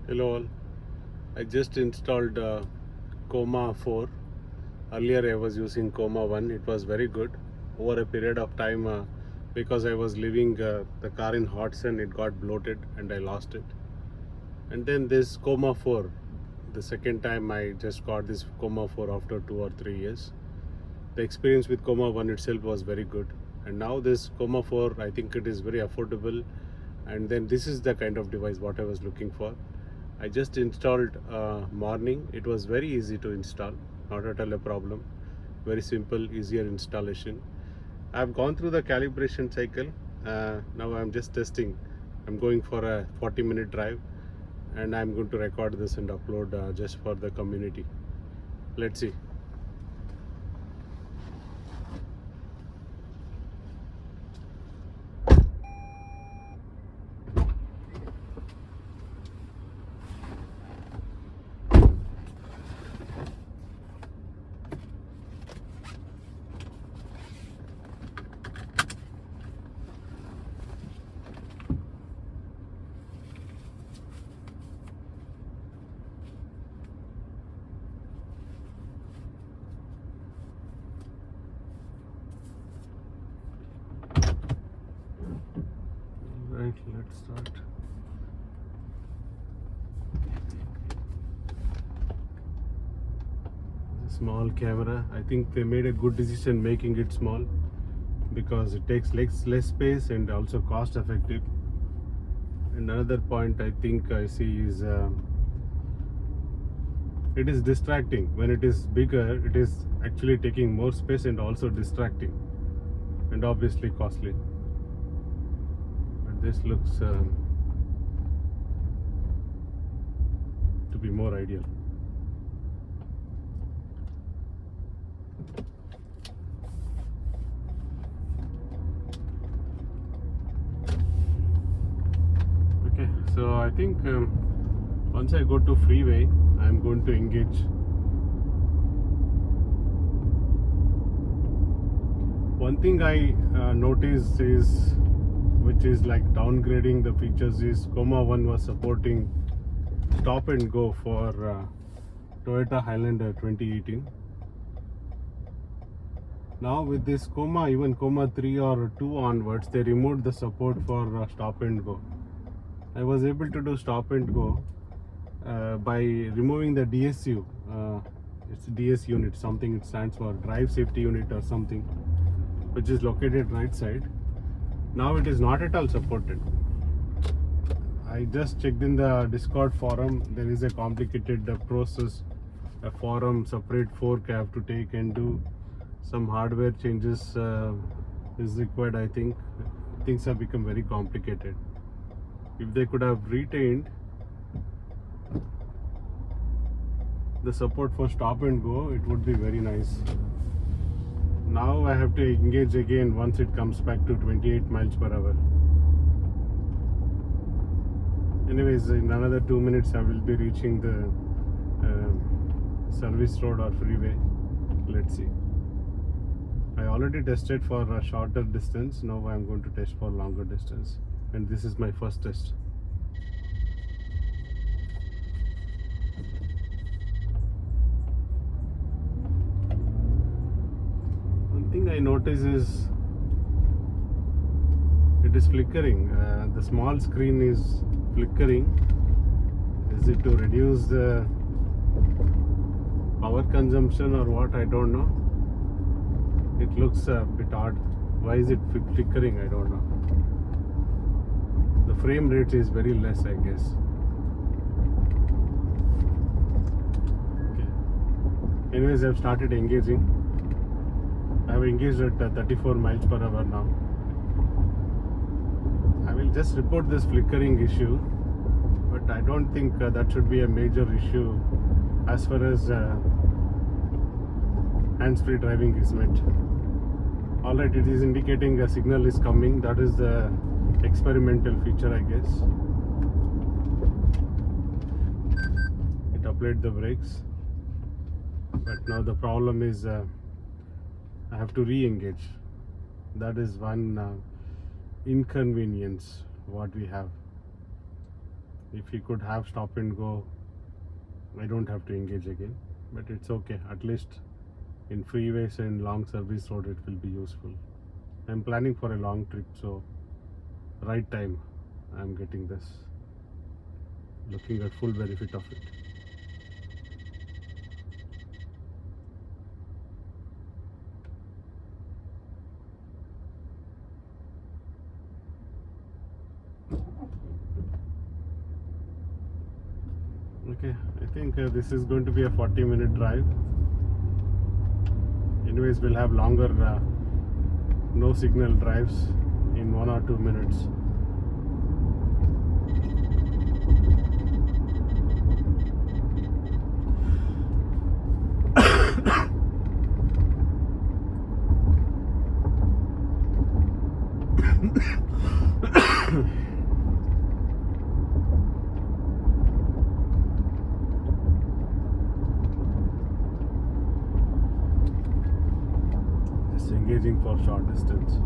Hello all. I just installed Comma 4. Earlier I was using Comma 1. It was very good. Over a period of time, because I was leaving the car in hot sun, it got bloated and I lost it. And then this Comma 4, the second time I just got this Comma 4 after 2 or 3 years. The experience with Comma 1 itself was very good. And now this Comma 4, I think it is very affordable. And then this is the kind of device what I was looking for. I just installed morning. It was very easy to install, not at all a problem. Very simple, easier installation. I've gone through the calibration cycle. Now I'm just testing. I'm going for a 40-minute drive and I'm going to record this and upload just for the community. Let's see. Right, let's start. Small camera. I think they made a good decision making it small because it takes less space and also cost effective. And another point I think I see is it is distracting. When it is bigger, it is actually taking more space and also distracting and obviously costly. But this looks to be more ideal. Okay, so I think once I go to freeway, I'm going to engage. One thing I noticed is, which is like downgrading the features, is Comma 1 was supporting stop and go for Toyota Highlander 2018. Now with this Comma, even Comma 3 or 2 onwards, they removed the support for stop and go. I was able to do stop and go by removing the DSU. It's DS unit, something it stands for, drive safety unit or something, which is located right side. Now it is not at all supported. I just checked in the Discord forum. There is a complicated process, a forum separate fork I have to take and do. Some hardware changes is required. I think things have become very complicated. If they could have retained the support for stop and go, it would be very nice. Now I have to engage again once it comes back to 28 miles per hour. Anyways, in another 2 minutes I will be reaching the service road or freeway. Let's see. I already tested for a shorter distance. Now I am going to test for longer distance, and this is my first test. One thing I notice is it is flickering. The small screen is flickering. Is it to reduce the power consumption or what? I don't know. It looks a bit odd. Why is it flickering? I don't know. The frame rate is very less, I guess. Okay. Anyways, I've started engaging. I've engaged at 34 miles per hour now. I will just report this flickering issue, but I don't think that should be a major issue as far as hands-free driving is meant. Alright, it is indicating a signal is coming. That is the experimental feature, I guess. It applied the brakes, but now the problem is I have to re-engage. That is one inconvenience what we have. If he could have stop and go, I don't have to engage again, but it's okay. At least in freeways and long service road it will be useful. I'm planning for a long trip, so right time I'm getting this, looking at full benefit of it. Okay, I think this is going to be a 40-minute drive. Anyways, we'll have longer no signal drives in 1 or 2 minutes. Just engaging for short distance.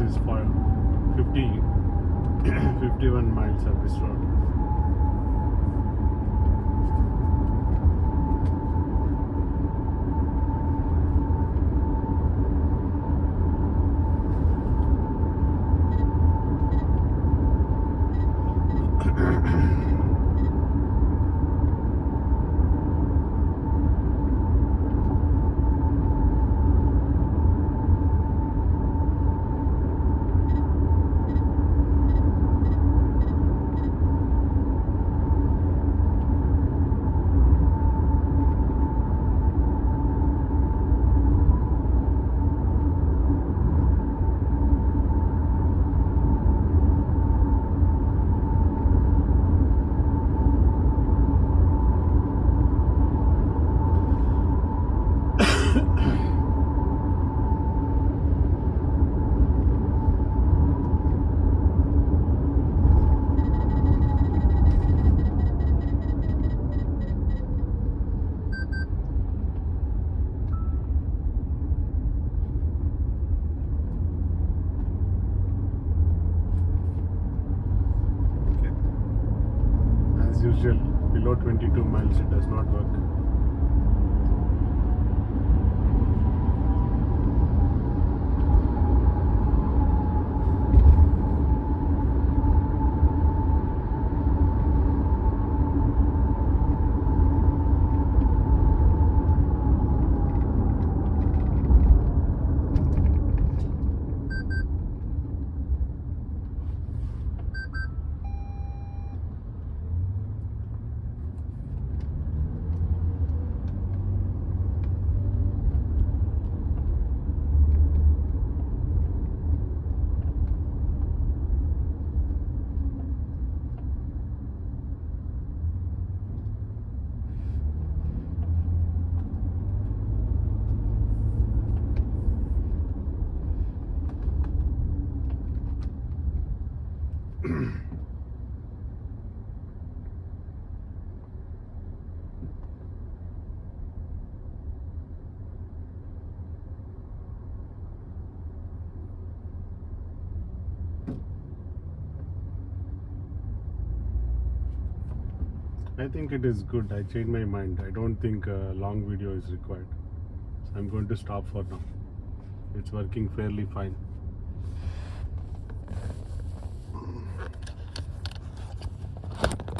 Is for 51 mile service road. 22 miles it does not work. I think it is good. I changed my mind. I don't think a long video is required. So I'm going to stop for now. It's working fairly fine.